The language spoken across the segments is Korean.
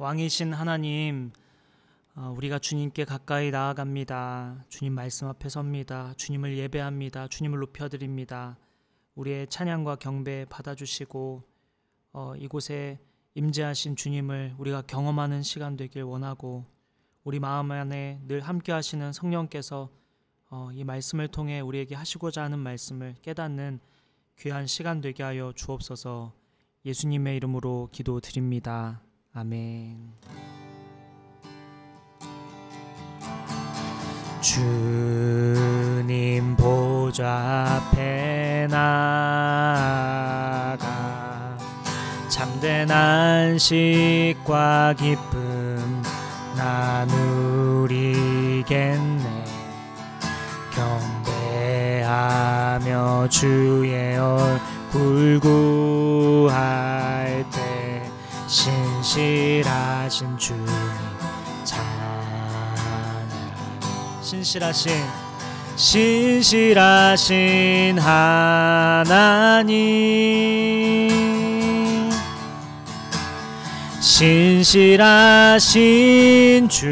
왕이신 하나님, 우리가 주님께 가까이 나아갑니다. 주님 말씀 앞에 섭니다. 주님을 예배합니다. 주님을 높여드립니다. 우리의 찬양과 경배 받아주시고 이곳에 임재하신 주님을 우리가 경험하는 시간 되길 원하고, 우리 마음 안에 늘 함께 하시는 성령께서 이 말씀을 통해 우리에게 하시고자 하는 말씀을 깨닫는 귀한 시간 되게 하여 주옵소서. 예수님의 이름으로 기도드립니다. 아멘. 주님 보좌 앞에 나아가 참된 안식과 기쁨 나누리겠네. 경배하며 주의 얼굴 구할 때 신실하신 주님 찬양하리. 신실하신 하나님, 신실하신 주,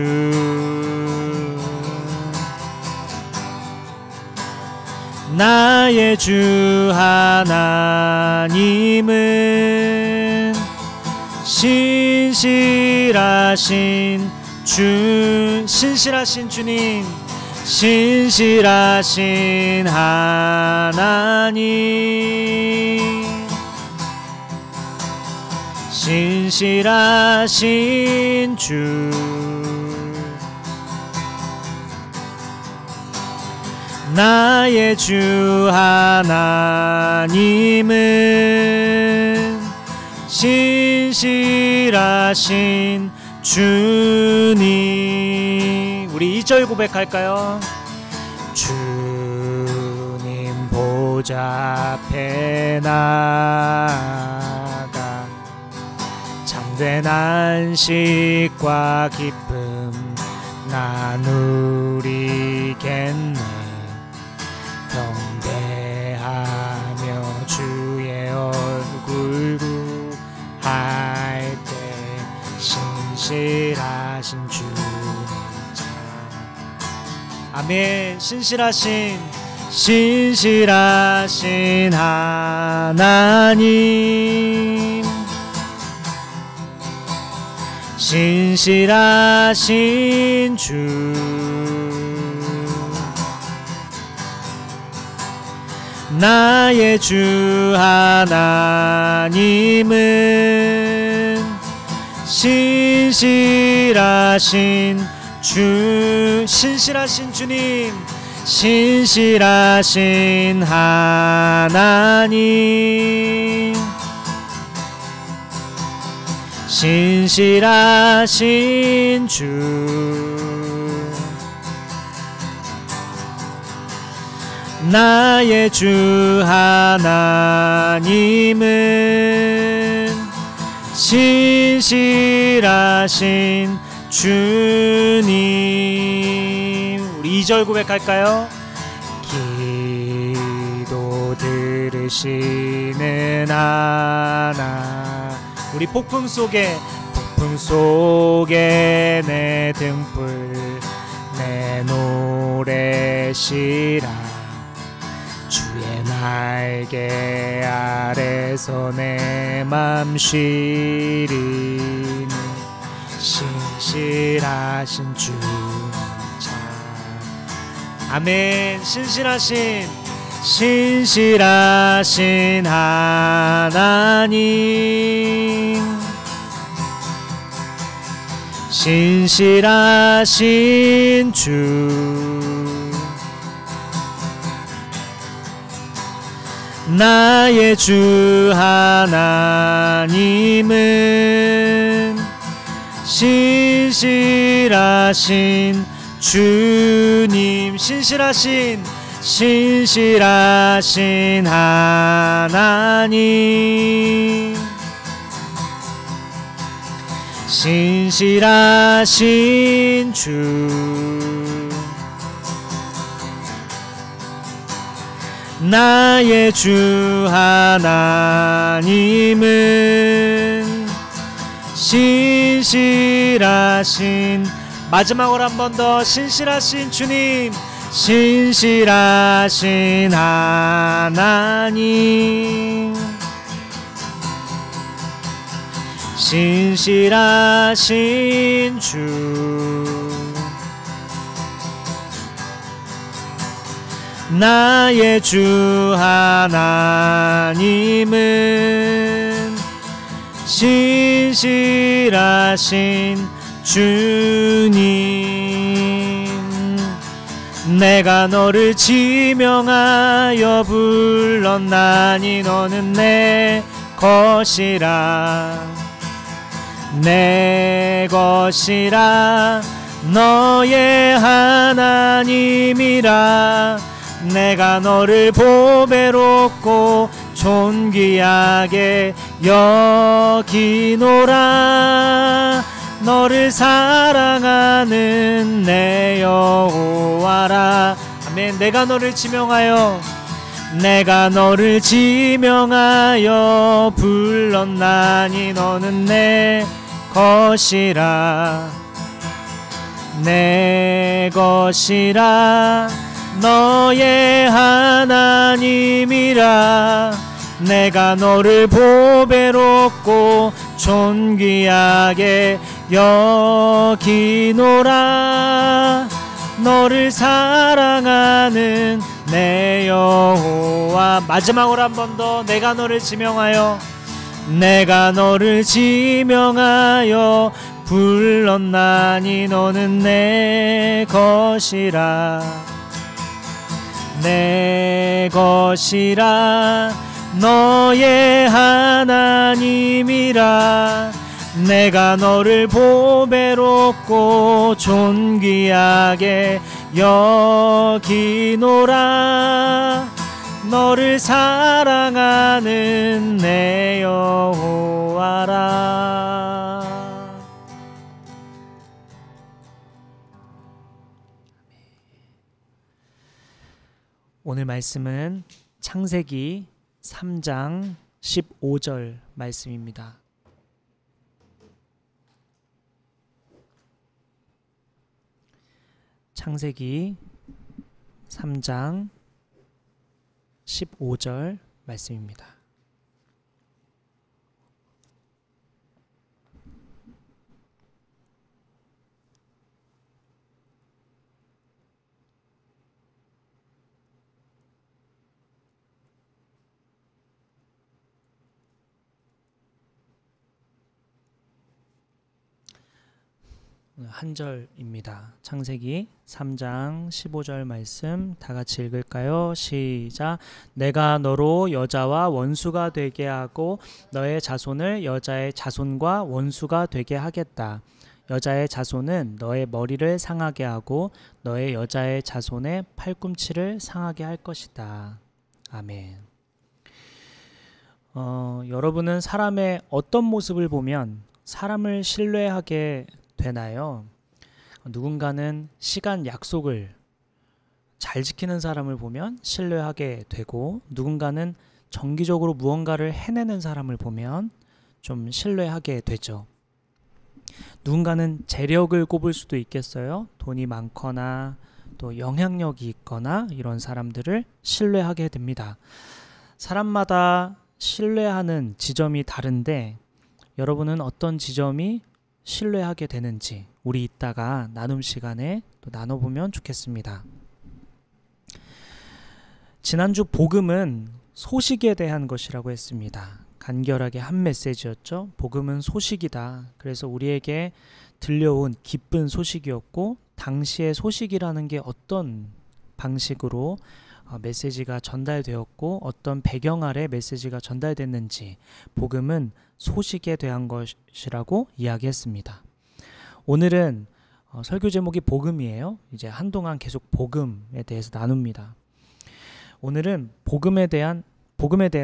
나의 주 하나님은 신실하신 주, 신실하신 주님, 신실하신 하나님, 신실하신 주, 나의 주 하나님은 신실하신 주님. 우리 2절 고백할까요? 주님 보좌 앞에 나아가 참된 안식과 기쁨 나누리겠네. 경배하며 주의 얼굴 구할 때 신실하신 주님 찬. 아멘. 신실하신 하나님, 신실하신 주, 나의 주 하나님은 신실하신 주, 신실하신 주님, 신실하신 하나님, 신실하신 주, 나의 주 하나님은 신실하신 주님. 우리 2절 고백할까요? 기도 들으시는 하나, 우리 폭풍 속에 내 등불 내 노래시라. 주의 날개 아래서 내 맘 쉬리니. 신실하신 주님 찬. 아멘. 신실하신 하나님, 신실하신 주, 나의 주 하나님은 신실하신 주님, 신실하신 하나님, 신실하신 주, 나의 주 하나님은 신실하신, 마지막으로 한 번 더, 신실하신 주님, 신실하신 하나님, 신실하신 주, 나의 주 하나님은 신실하신 주님, 내가 너를 지명하여 불렀나니 너는 내 것이라, 내 것이라, 너의 하나님이라. 내가 너를 보배롭고 존귀하게 여기노라. 너를 사랑하는 내 여호와라. 아멘. 내가 너를 지명하여, 내가 너를 지명하여 불렀나니 너는 내 것이라, 내 것이라, 너의 하나님이라. 내가 너를 보배롭고 존귀하게 여기노라. 너를 사랑하는 내 여호와. 마지막으로 한 번 더, 내가 너를 지명하여, 내가 너를 지명하여 불렀나니 너는 내 것이라, 내 것이라, 너의 하나님이라. 내가 너를 보배롭고 존귀하게 여기노라. 너를 사랑하는 내 여호와라. 오늘 말씀은 창세기 3장 15절 말씀입니다. 창세기 3장 15절 말씀입니다. 한 절입니다. 창세기 3장 15절 말씀 다 같이 읽을까요? 시작. 내가 너로 여자와 원수가 되게 하고 너의 자손을 여자의 자손과 원수가 되게 하겠다. 여자의 자손은 너의 머리를 상하게 하고 너의 여자의 자손의 팔꿈치를 상하게 할 것이다. 아멘. 여러분은 사람의 어떤 모습을 보면 사람을 신뢰하게 되나요? 누군가는 시간 약속을 잘 지키는 사람을 보면 신뢰하게 되고, 누군가는 정기적으로 무언가를 해내는 사람을 보면 좀 신뢰하게 되죠. 누군가는 재력을 꼽을 수도 있겠어요. 돈이 많거나 또 영향력이 있거나 이런 사람들을 신뢰하게 됩니다. 사람마다 신뢰하는 지점이 다른데 여러분은 어떤 지점이 신뢰하게 되는지 우리 이따가 나눔 시간에 또 나눠보면 좋겠습니다. 지난주 복음은 소식에 대한 것이라고 했습니다. 간결하게 한 메시지였죠. 복음은 소식이다. 그래서 우리에게 들려온 기쁜 소식이었고, 당시의 소식이라는 게 어떤 방식으로 메시지가 전달되었고 어떤 배경 아래 메시지가 전달됐는지, 복음은 소식에 대한 것이라고 이야기했습니다. 오늘은 설교 제목이 복음이에요. 이제 한동안 계속 복음에 대해서 나눕니다. 오늘은 복음에 대해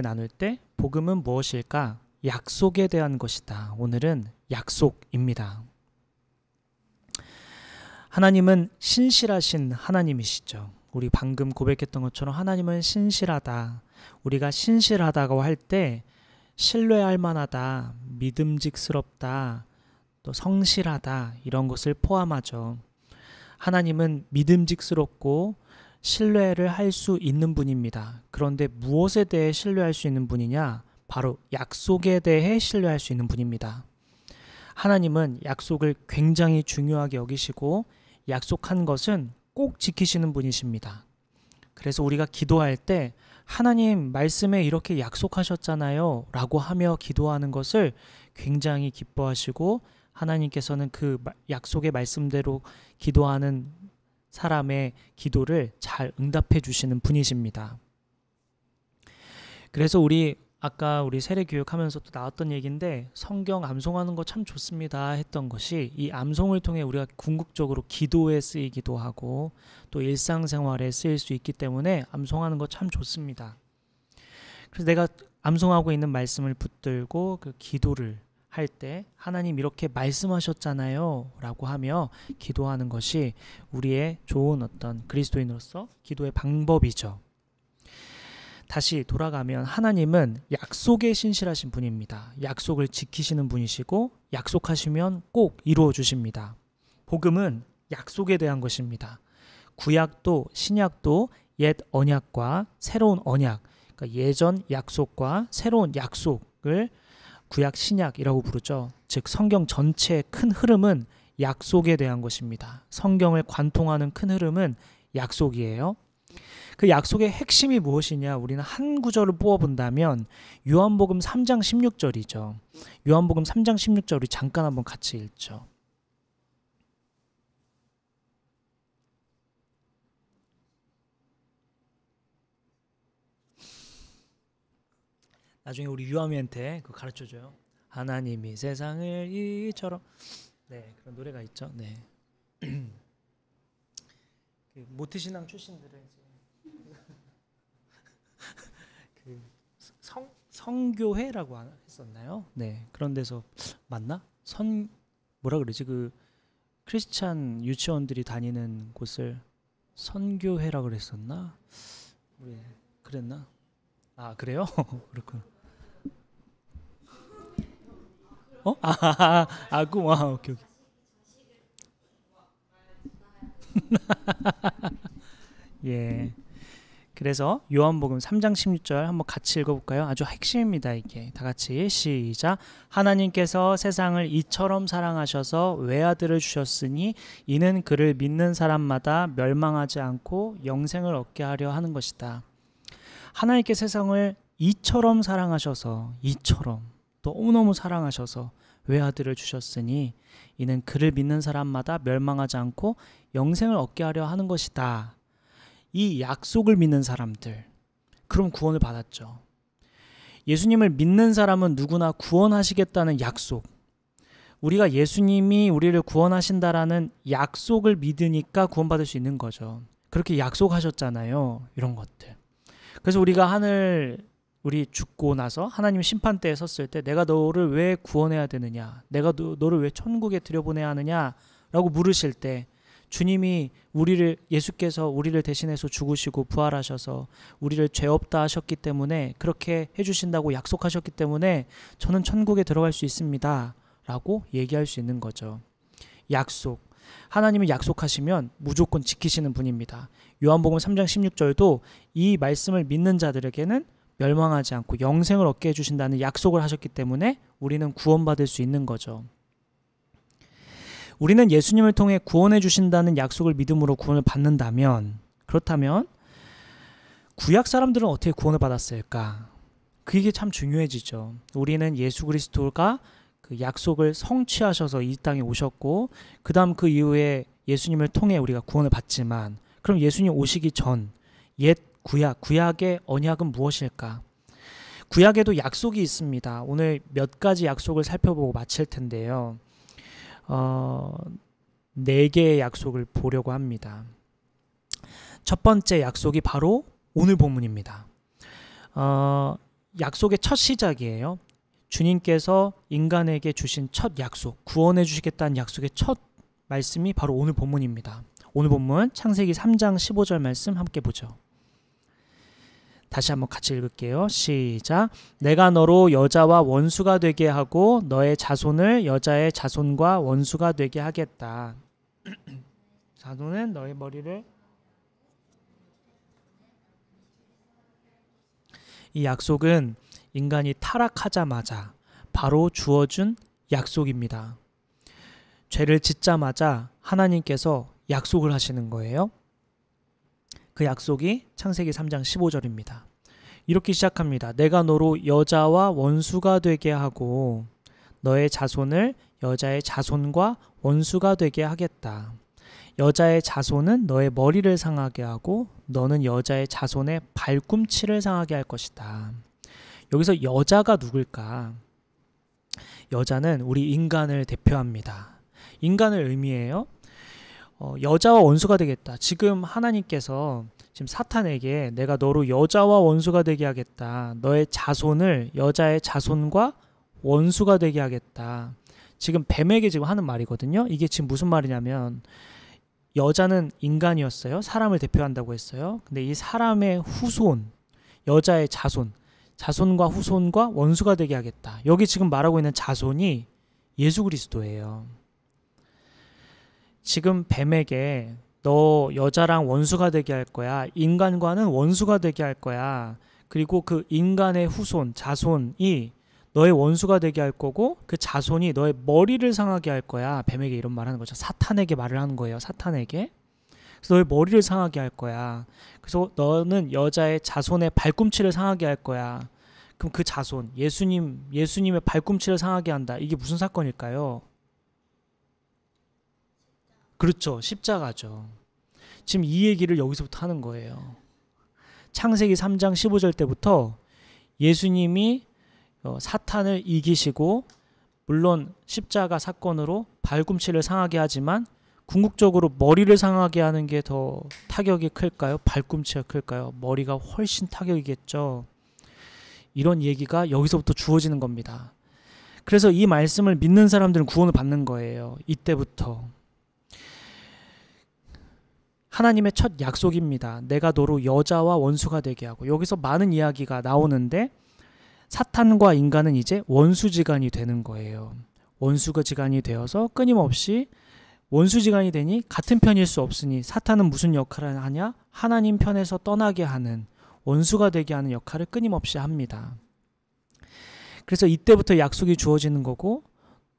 나눌 때 복음은 무엇일까? 약속에 대한 것이다. 오늘은 약속입니다. 하나님은 신실하신 하나님이시죠. 우리 방금 고백했던 것처럼 하나님은 신실하다. 우리가 신실하다고 할 때 신뢰할 만하다, 믿음직스럽다, 또 성실하다 이런 것을 포함하죠. 하나님은 믿음직스럽고 신뢰를 할 수 있는 분입니다. 그런데 무엇에 대해 신뢰할 수 있는 분이냐? 바로 약속에 대해 신뢰할 수 있는 분입니다. 하나님은 약속을 굉장히 중요하게 여기시고 약속한 것은 꼭 지키시는 분이십니다. 그래서 우리가 기도할 때 하나님 말씀에 이렇게 약속하셨잖아요 라고 하며 기도하는 것을 굉장히 기뻐하시고 하나님께서는 그 약속의 말씀대로 기도하는 사람의 기도를 잘 응답해 주시는 분이십니다. 그래서 아까 우리 세례 교육하면서 또 나왔던 얘기인데 성경 암송하는 거 참 좋습니다 했던 것이 이 암송을 통해 우리가 궁극적으로 기도에 쓰이기도 하고 또 일상생활에 쓰일 수 있기 때문에 암송하는 거 참 좋습니다. 그래서 내가 암송하고 있는 말씀을 붙들고 그 기도를 할 때 하나님 이렇게 말씀하셨잖아요 라고 하며 기도하는 것이 우리의 좋은 어떤 그리스도인으로서 기도의 방법이죠. 다시 돌아가면 하나님은 약속에 신실하신 분입니다. 약속을 지키시는 분이시고 약속하시면 꼭 이루어 주십니다. 복음은 약속에 대한 것입니다. 구약도 신약도 옛 언약과 새로운 언약, 그러니까 예전 약속과 새로운 약속을 구약 신약이라고 부르죠. 즉 성경 전체의 큰 흐름은 약속에 대한 것입니다. 성경을 관통하는 큰 흐름은 약속이에요. 그 약속의 핵심이 무엇이냐? 우리는 한 구절을 뽑아본다면 요한복음 3장 16절이죠. 요한복음 3장 16절 우리 잠깐 한번 같이 읽죠. 나중에 우리 유아미한테 그거 가르쳐줘요. 하나님이 세상을 이처럼. 네, 그런 노래가 있죠. 네. 그 모태신앙 출신들은 그 성교회라고 했었나요? 네, 그런 데서 맞나? 뭐라 그러지? 그 크리스찬 유치원들이 다니는 곳을 선교회라 그랬었나? 우리 그랬나? 아 그래요? 그렇군. 오케이. 예. 그래서 요한복음 3장 16절 한번 같이 읽어볼까요? 아주 핵심입니다. 이게 다 같이 시작. 하나님께서 세상을 이처럼 사랑하셔서 외아들을 주셨으니 이는 그를 믿는 사람마다 멸망하지 않고 영생을 얻게 하려 하는 것이다. 하나님께 세상을 이처럼 사랑하셔서 너무너무 사랑하셔서 외아들을 주셨으니 이는 그를 믿는 사람마다 멸망하지 않고 영생을 얻게 하려 하는 것이다. 이 약속을 믿는 사람들, 그럼 구원을 받았죠. 예수님을 믿는 사람은 누구나 구원하시겠다는 약속, 우리가 예수님이 우리를 구원하신다라는 약속을 믿으니까 구원받을 수 있는 거죠. 그렇게 약속하셨잖아요. 이런 것들. 그래서 우리 죽고 나서 하나님 심판대에 섰을 때 내가 너를 왜 구원해야 되느냐, 내가 너를 왜 천국에 들여보내야 하느냐 라고 물으실 때 주님이 예수께서 우리를 대신해서 죽으시고 부활하셔서 우리를 죄 없다 하셨기 때문에, 그렇게 해주신다고 약속하셨기 때문에 저는 천국에 들어갈 수 있습니다 라고 얘기할 수 있는 거죠. 약속, 하나님이 약속하시면 무조건 지키시는 분입니다. 요한복음 3장 16절도 이 말씀을 믿는 자들에게는 멸망하지 않고 영생을 얻게 해주신다는 약속을 하셨기 때문에 우리는 구원받을 수 있는 거죠. 우리는 예수님을 통해 구원해 주신다는 약속을 믿음으로 구원을 받는다면, 그렇다면 구약 사람들은 어떻게 구원을 받았을까? 그게 참 중요해지죠. 우리는 예수 그리스도가 그 약속을 성취하셔서 이 땅에 오셨고 그 다음 그 이후에 예수님을 통해 우리가 구원을 받지만, 그럼 예수님 오시기 전 옛 구약의 언약은 무엇일까? 구약에도 약속이 있습니다. 오늘 몇 가지 약속을 살펴보고 마칠 텐데요. 4개의 약속을 보려고 합니다. 첫 번째 약속이 바로 오늘 본문입니다. 약속의 첫 시작이에요. 주님께서 인간에게 주신 첫 약속, 구원해 주시겠다는 약속의 첫 말씀이 바로 오늘 본문입니다. 오늘 본문 창세기 3장 15절 말씀 함께 보죠. 다시 한번 같이 읽을게요. 시작. 내가 너로 여자와 원수가 되게 하고 너의 자손을 여자의 자손과 원수가 되게 하겠다. 자손은 너의 머리를. 이 약속은 인간이 타락하자마자 바로 주어준 약속입니다. 죄를 짓자마자 하나님께서 약속을 하시는 거예요. 그 약속이 창세기 3장 15절입니다. 이렇게 시작합니다. 내가 너로 여자와 원수가 되게 하고 너의 자손을 여자의 자손과 원수가 되게 하겠다. 여자의 자손은 너의 머리를 상하게 하고 너는 여자의 자손의 발꿈치를 상하게 할 것이다. 여기서 여자가 누굴까? 여자는 우리 인간을 대표합니다. 인간을 의미해요. 여자와 원수가 되겠다. 지금 하나님께서 지금 사탄에게 내가 너로 여자와 원수가 되게 하겠다. 너의 자손을 여자의 자손과 원수가 되게 하겠다. 지금 뱀에게 지금 하는 말이거든요. 이게 지금 무슨 말이냐면 여자는 인간이었어요. 사람을 대표한다고 했어요. 근데 이 사람의 후손, 여자의 자손, 자손과 후손과 원수가 되게 하겠다. 여기 지금 말하고 있는 자손이 예수 그리스도예요. 지금 뱀에게 너 여자랑 원수가 되게 할 거야. 인간과는 원수가 되게 할 거야. 그리고 그 인간의 후손, 자손이 너의 원수가 되게 할 거고 그 자손이 너의 머리를 상하게 할 거야. 뱀에게 이런 말 하는 거죠. 사탄에게 말을 하는 거예요. 사탄에게. 그래서 너의 머리를 상하게 할 거야. 그래서 너는 여자의 자손의 발꿈치를 상하게 할 거야. 그럼 그 자손, 예수님의 발꿈치를 상하게 한다. 이게 무슨 사건일까요? 그렇죠. 십자가죠. 지금 이 얘기를 여기서부터 하는 거예요. 창세기 3장 15절 때부터 예수님이 사탄을 이기시고 물론 십자가 사건으로 발꿈치를 상하게 하지만 궁극적으로 머리를 상하게 하는 게 더 타격이 클까요? 발꿈치가 클까요? 머리가 훨씬 타격이겠죠. 이런 얘기가 여기서부터 주어지는 겁니다. 그래서 이 말씀을 믿는 사람들은 구원을 받는 거예요. 이때부터. 하나님의 첫 약속입니다. 내가 너로 여자와 원수가 되게 하고. 여기서 많은 이야기가 나오는데 사탄과 인간은 이제 원수지간이 되는 거예요. 원수지간이 되어서 끊임없이 원수지간이 되니 같은 편일 수 없으니 사탄은 무슨 역할을 하냐? 하나님 편에서 떠나게 하는, 원수가 되게 하는 역할을 끊임없이 합니다. 그래서 이때부터 약속이 주어지는 거고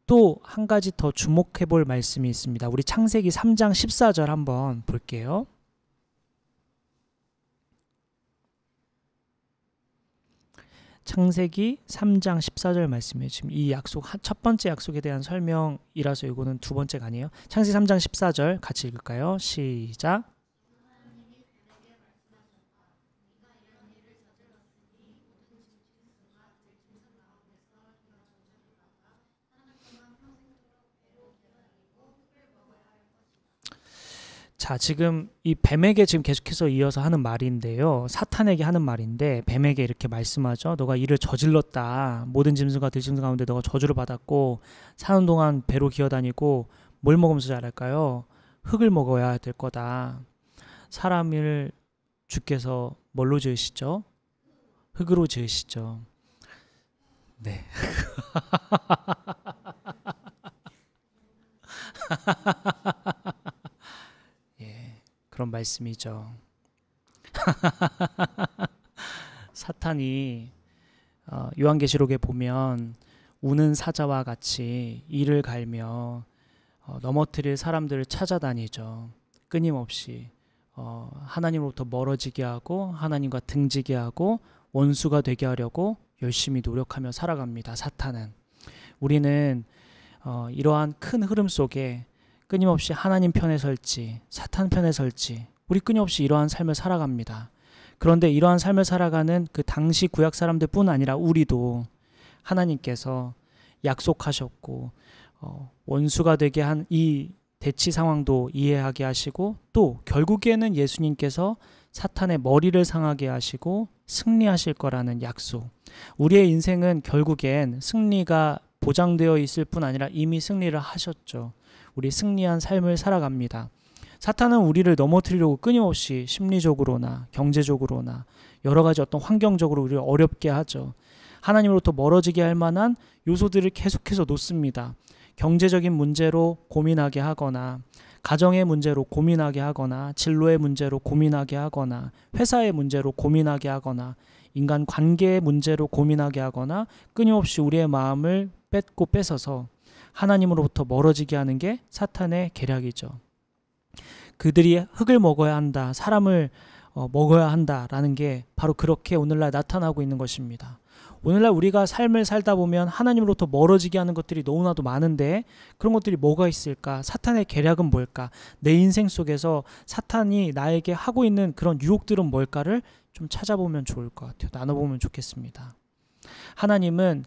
또 한 가지 더 주목해 볼 말씀이 있습니다. 우리 창세기 3장 14절 한번 볼게요. 창세기 3장 14절 말씀이에요. 지금 이 약속, 첫 번째 약속에 대한 설명이라서 이거는 두 번째가 아니에요. 창세기 3장 14절 같이 읽을까요? 시작. 자, 지금 이 뱀에게 지금 계속해서 이어서 하는 말인데요. 사탄에게 하는 말인데 뱀에게 이렇게 말씀하죠. 너가 이를 저질렀다. 모든 짐승과 들짐승 가운데 너가 저주를 받았고 사는 동안 배로 기어다니고 뭘 먹으면서 자랄까요? 흙을 먹어야 될 거다. 사람을 주께서 뭘로 지으시죠? 흙으로 지으시죠. 네. 그런 말씀이죠. 사탄이 요한계시록에 보면 우는 사자와 같이 이를 갈며 넘어뜨릴 사람들을 찾아다니죠. 끊임없이 하나님으로부터 멀어지게 하고 하나님과 등지게 하고 원수가 되게 하려고 열심히 노력하며 살아갑니다. 사탄은. 우리는 이러한 큰 흐름 속에 끊임없이 하나님 편에 설지 사탄 편에 설지 우리 끊임없이 이러한 삶을 살아갑니다. 그런데 이러한 삶을 살아가는 그 당시 구약 사람들 뿐 아니라 우리도 하나님께서 약속하셨고 원수가 되게 한 이 대치 상황도 이해하게 하시고 또 결국에는 예수님께서 사탄의 머리를 상하게 하시고 승리하실 거라는 약속. 우리의 인생은 결국엔 승리가 보장되어 있을 뿐 아니라 이미 승리를 하셨죠. 우리 승리한 삶을 살아갑니다. 사탄은 우리를 넘어뜨리려고 끊임없이 심리적으로나 경제적으로나 여러 가지 어떤 환경적으로 우리를 어렵게 하죠. 하나님으로부터 멀어지게 할 만한 요소들을 계속해서 놓습니다. 경제적인 문제로 고민하게 하거나, 가정의 문제로 고민하게 하거나, 진로의 문제로 고민하게 하거나, 회사의 문제로 고민하게 하거나, 인간 관계의 문제로 고민하게 하거나, 끊임없이 우리의 마음을 뺏어서 하나님으로부터 멀어지게 하는 게 사탄의 계략이죠. 그들이 흙을 먹어야 한다, 사람을 먹어야 한다라는 게 바로 그렇게 오늘날 나타나고 있는 것입니다. 오늘날 우리가 삶을 살다 보면 하나님으로부터 멀어지게 하는 것들이 너무나도 많은데, 그런 것들이 뭐가 있을까? 사탄의 계략은 뭘까? 내 인생 속에서 사탄이 나에게 하고 있는 그런 유혹들은 뭘까를 좀 찾아보면 좋을 것 같아요. 나눠보면 좋겠습니다. 하나님은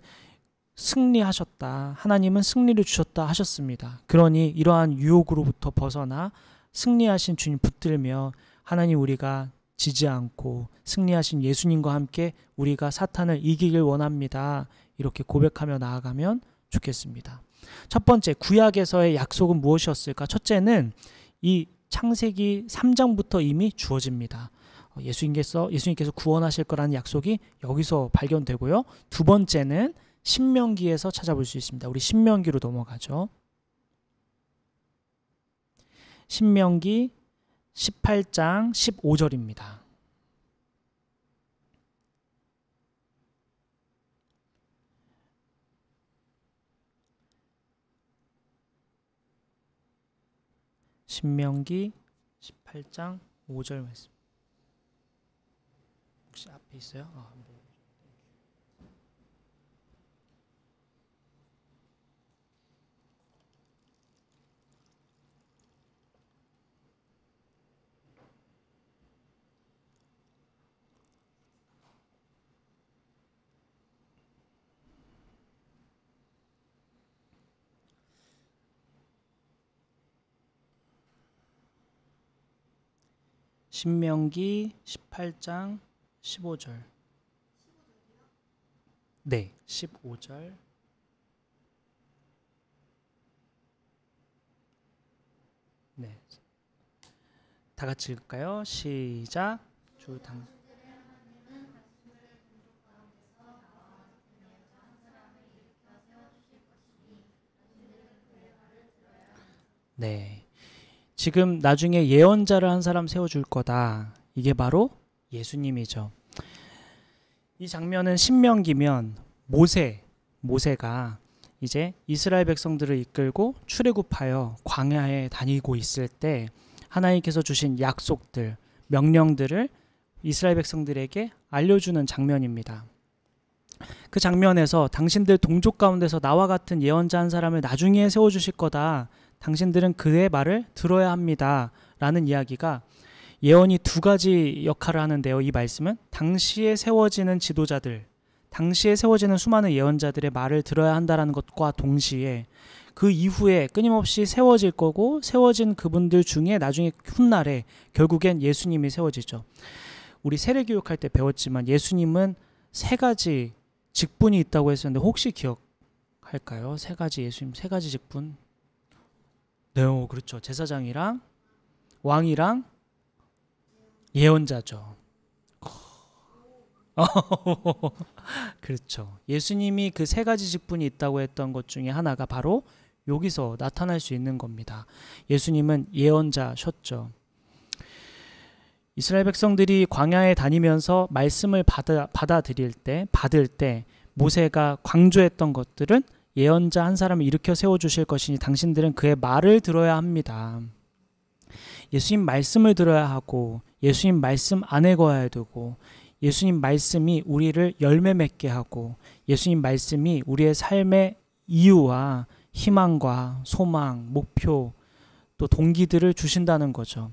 승리하셨다, 하나님은 승리를 주셨다 하셨습니다. 그러니 이러한 유혹으로부터 벗어나 승리하신 주님 붙들며 하나님, 우리가 지지 않고 승리하신 예수님과 함께 우리가 사탄을 이기길 원합니다, 이렇게 고백하며 나아가면 좋겠습니다. 첫 번째, 구약에서의 약속은 무엇이었을까? 첫째는 이 창세기 3장부터 이미 주어집니다. 예수님께서 구원하실 거라는 약속이 여기서 발견되고요. 두 번째는 신명기에서 찾아볼 수 있습니다. 우리 신명기로 넘어가죠. 신명기 18장 15절입니다. 신명기 18장 5절 말씀. 혹시 앞에 있어요? 신명기 18장 15절. 네, 15절. 네. 다 같이 읽을까요? 시작. 네. 지금 나중에 예언자를 한 사람 세워줄 거다. 이게 바로 예수님이죠. 이 장면은 신명기면 모세가 이제 이스라엘 백성들을 이끌고 출애굽하여 광야에 다니고 있을 때 하나님께서 주신 약속들, 명령들을 이스라엘 백성들에게 알려주는 장면입니다. 그 장면에서 당신들 동족 가운데서 나와 같은 예언자 한 사람을 나중에 세워주실 거다, 당신들은 그의 말을 들어야 합니다 라는 이야기가, 예언이 두 가지 역할을 하는데요. 이 말씀은 당시에 세워지는 지도자들, 당시에 세워지는 수많은 예언자들의 말을 들어야 한다는 것과 동시에 그 이후에 끊임없이 세워질 거고, 세워진 그분들 중에 나중에 훗날에 결국엔 예수님이 세워지죠. 우리 세례교육할 때 배웠지만 예수님은 세 가지 직분이 있다고 했었는데 혹시 기억할까요? 예수님 세 가지 직분. 네, 그렇죠. 제사장이랑 왕이랑 예언자죠. 그렇죠. 예수님이 그 세 가지 직분이 있다고 했던 것 중에 하나가 바로 여기서 나타날 수 있는 겁니다. 예수님은 예언자셨죠. 이스라엘 백성들이 광야에 다니면서 말씀을 받을 때 모세가 강조했던 것들은 예언자 한 사람을 일으켜 세워주실 것이니 당신들은 그의 말을 들어야 합니다. 예수님 말씀을 들어야 하고, 예수님 말씀 안에 거해야 되고, 예수님 말씀이 우리를 열매 맺게 하고, 예수님 말씀이 우리의 삶의 이유와 희망과 소망, 목표, 또 동기들을 주신다는 거죠.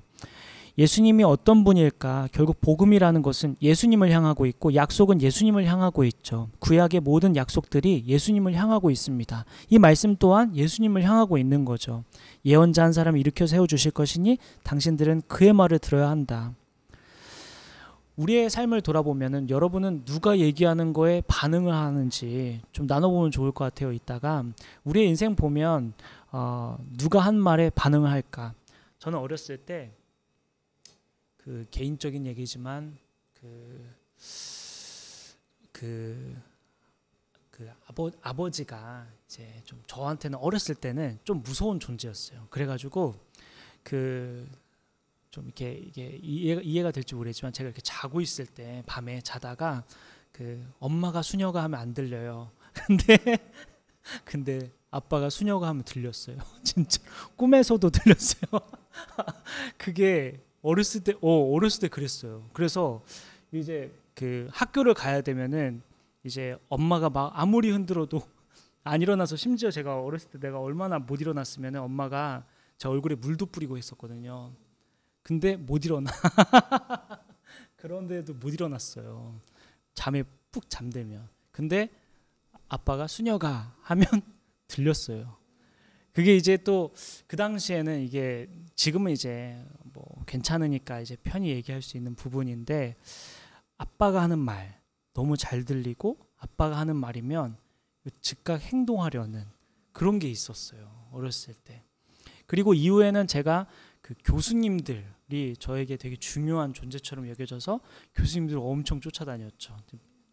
예수님이 어떤 분일까? 결국 복음이라는 것은 예수님을 향하고 있고 약속은 예수님을 향하고 있죠. 구약의 모든 약속들이 예수님을 향하고 있습니다. 이 말씀 또한 예수님을 향하고 있는 거죠. 예언자 한 사람을 일으켜 세워주실 것이니 당신들은 그의 말을 들어야 한다. 우리의 삶을 돌아보면은 여러분은 누가 얘기하는 거에 반응을 하는지 좀 나눠보면 좋을 것 같아요. 이따가 우리의 인생 보면 누가 한 말에 반응을 할까? 저는 어렸을 때 그 개인적인 얘기지만 아버지가 이제 좀 저한테는 어렸을 때는 좀 무서운 존재였어요. 그래가지고 좀 이게 이해가 될지 모르겠지만 제가 이렇게 자고 있을 때 밤에 자다가 엄마가 수녀가 하면 안 들려요. 근데 아빠가 수녀가 하면 들렸어요. 진짜 꿈에서도 들렸어요. 그게 어렸을 때 그랬어요. 그래서 이제 학교를 가야 되면은 이제 엄마가 막 아무리 흔들어도 안 일어나서, 심지어 제가 어렸을 때 내가 얼마나 못 일어났으면은 엄마가 제 얼굴에 물도 뿌리고 했었거든요. 근데 못 일어나. 그런데도 못 일어났어요. 잠에 푹 잠들면. 근데 아빠가 수녀가 하면 들렸어요. 그게 이제 또 그 당시에는 이게 지금은 이제 뭐 괜찮으니까 이제 편히 얘기할 수 있는 부분인데, 아빠가 하는 말 너무 잘 들리고 아빠가 하는 말이면 즉각 행동하려는 그런 게 있었어요. 어렸을 때. 그리고 이후에는 제가 교수님들이 저에게 되게 중요한 존재처럼 여겨져서 교수님들을 엄청 쫓아다녔죠.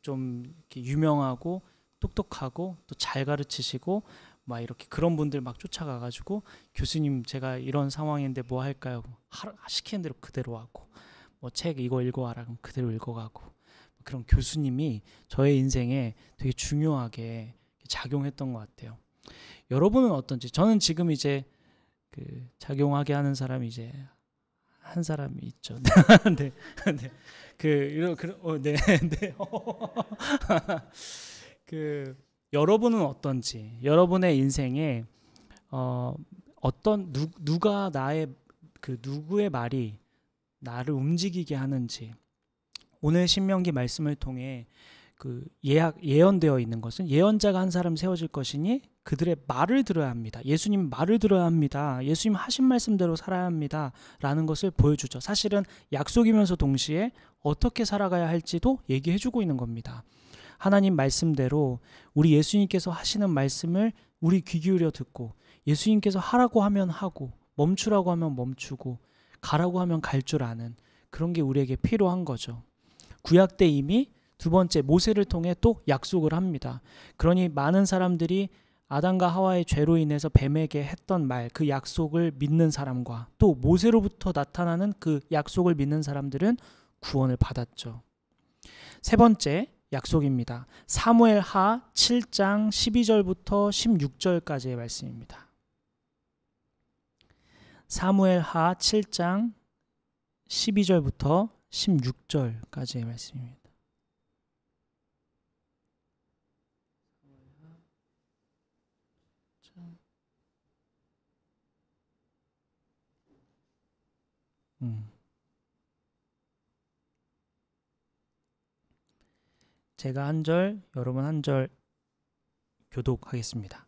좀 이렇게 유명하고 똑똑하고 또 잘 가르치시고 막 이렇게 그런 분들 막 쫓아가가지고, 교수님 제가 이런 상황인데 뭐 할까요? 시키는 대로 그대로 하고, 뭐 책 이거 읽어와라 그럼 그대로 읽어가고, 그런 교수님이 저의 인생에 되게 중요하게 작용했던 것 같아요. 여러분은 어떤지. 저는 지금 이제 작용하게 하는 사람이 이제 한 사람이 있죠. 네, 네, 여러분은 어떤지, 여러분의 인생에 어떤 누가 나의 누구의 말이 나를 움직이게 하는지. 오늘 신명기 말씀을 통해 예언되어 있는 것은, 예언자가 한 사람 세워질 것이니 그들의 말을 들어야 합니다. 예수님 말을 들어야 합니다. 예수님 하신 말씀대로 살아야 합니다. 라는 것을 보여주죠. 사실은 약속이면서 동시에 어떻게 살아가야 할지도 얘기해주고 있는 겁니다. 하나님 말씀대로 우리 예수님께서 하시는 말씀을 우리 귀 기울여 듣고, 예수님께서 하라고 하면 하고, 멈추라고 하면 멈추고, 가라고 하면 갈 줄 아는 그런 게 우리에게 필요한 거죠. 구약 때 이미 두 번째 모세를 통해 또 약속을 합니다. 그러니 많은 사람들이 아담과 하와의 죄로 인해서 뱀에게 했던 말, 그 약속을 믿는 사람과 또 모세로부터 나타나는 그 약속을 믿는 사람들은 구원을 받았죠. 세 번째 약속입니다. 사무엘하 7장 12절부터 16절까지의 말씀입니다. 사무엘하 7장 12절부터 16절까지의 말씀입니다. 제가 한 절, 여러분 한 절 교독하겠습니다.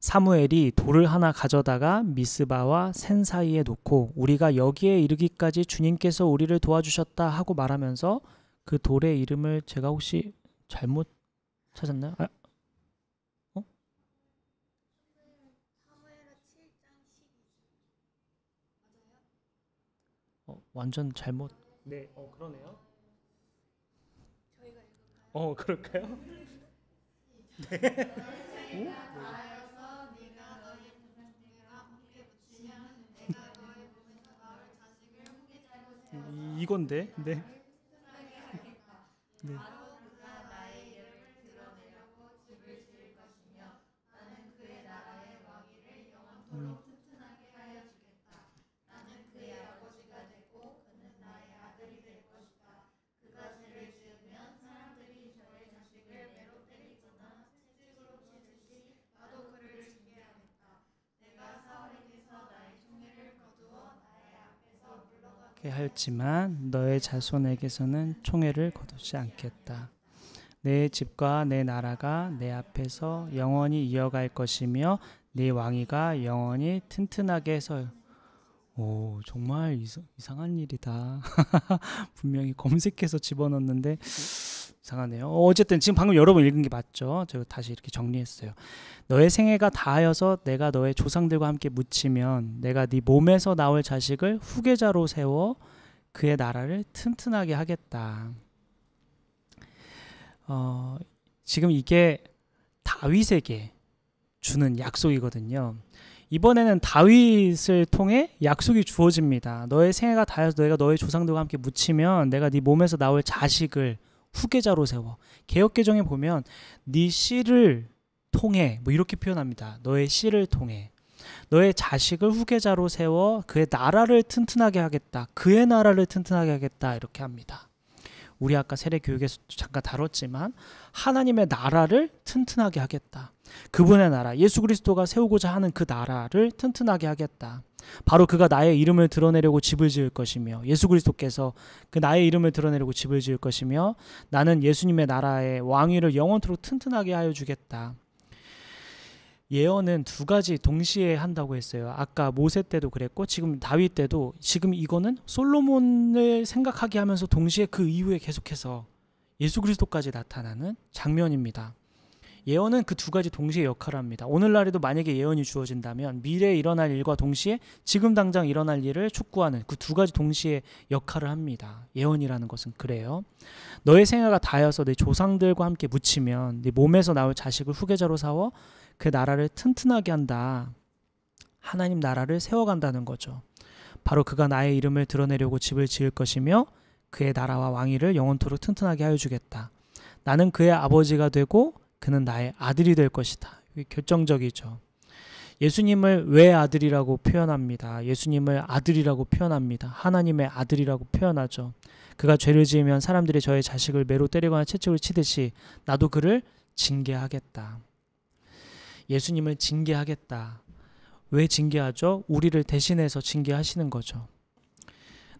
사무엘이 돌을 하나 가져다가 미스바와 센 사이에 놓고 우리가 여기에 이르기까지 주님께서 우리를 도와주셨다 하고 말하면서, 그 돌의 이름을 제가 혹시 잘못 찾았나요? 완전 잘못. 네, 그러네요. 그럴까요? 이건데. 네. 네. 할지만 너의 자손에게서는 총애를 거두지 않겠다. 내 집과 내 나라가 내 앞에서 영원히 이어갈 것이며 내 왕위가 영원히 튼튼하게 설. 오, 정말 이상한 일이다. 분명히 검색해서 집어넣었는데 이상하네요. 어쨌든 지금 방금 여러분 읽은 게 맞죠? 제가 다시 이렇게 정리했어요. 너의 생애가 다하여서 내가 너의 조상들과 함께 묻히면 내가 네 몸에서 나올 자식을 후계자로 세워 그의 나라를 튼튼하게 하겠다. 지금 이게 다윗에게 주는 약속이거든요. 이번에는 다윗을 통해 약속이 주어집니다. 너의 생애가 다해서 너희가 너의 조상들과 함께 묻히면 내가 네 몸에서 나올 자식을 후계자로 세워. 개역개정에 보면 네 씨를 통해 뭐 이렇게 표현합니다. 너의 씨를 통해 너의 자식을 후계자로 세워 그의 나라를 튼튼하게 하겠다. 그의 나라를 튼튼하게 하겠다. 이렇게 합니다. 우리 아까 세례교육에서 잠깐 다뤘지만 하나님의 나라를 튼튼하게 하겠다. 그분의 나라, 예수 그리스도가 세우고자 하는 그 나라를 튼튼하게 하겠다. 바로 그가 나의 이름을 드러내려고 집을 지을 것이며 예수 그리스도께서 그 나의 이름을 드러내려고 집을 지을 것이며 나는 예수님의 나라의 왕위를 영원토록 튼튼하게 하여 주겠다. 예언은 두 가지 동시에 한다고 했어요. 아까 모세 때도 그랬고 지금 다윗 때도 지금 이거는 솔로몬을 생각하게 하면서 동시에 그 이후에 계속해서 예수 그리스도까지 나타나는 장면입니다. 예언은 그 두 가지 동시에 역할을 합니다. 오늘날에도 만약에 예언이 주어진다면 미래에 일어날 일과 동시에 지금 당장 일어날 일을 촉구하는 그 두 가지 동시에 역할을 합니다. 예언이라는 것은 그래요. 너의 생애가 다하여서 내 조상들과 함께 묻히면 네 몸에서 나올 자식을 후계자로 사워 그 나라를 튼튼하게 한다. 하나님 나라를 세워간다는 거죠. 바로 그가 나의 이름을 드러내려고 집을 지을 것이며 그의 나라와 왕위를 영원토록 튼튼하게 하여 주겠다. 나는 그의 아버지가 되고 그는 나의 아들이 될 것이다. 이게 결정적이죠. 예수님을 왜 아들이라고 표현합니다. 예수님을 아들이라고 표현합니다. 하나님의 아들이라고 표현하죠. 그가 죄를 지으면 사람들이 저의 자식을 매로 때리거나 채찍으로 치듯이 나도 그를 징계하겠다. 예수님을 징계하겠다. 왜 징계하죠? 우리를 대신해서 징계하시는 거죠.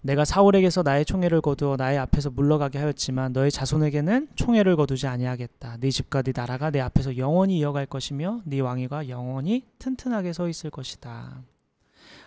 내가 사울에게서 나의 총애를 거두어 나의 앞에서 물러가게 하였지만 너의 자손에게는 총애를 거두지 아니하겠다. 네 집과 네 나라가 내 앞에서 영원히 이어갈 것이며 네 왕위가 영원히 튼튼하게 서 있을 것이다.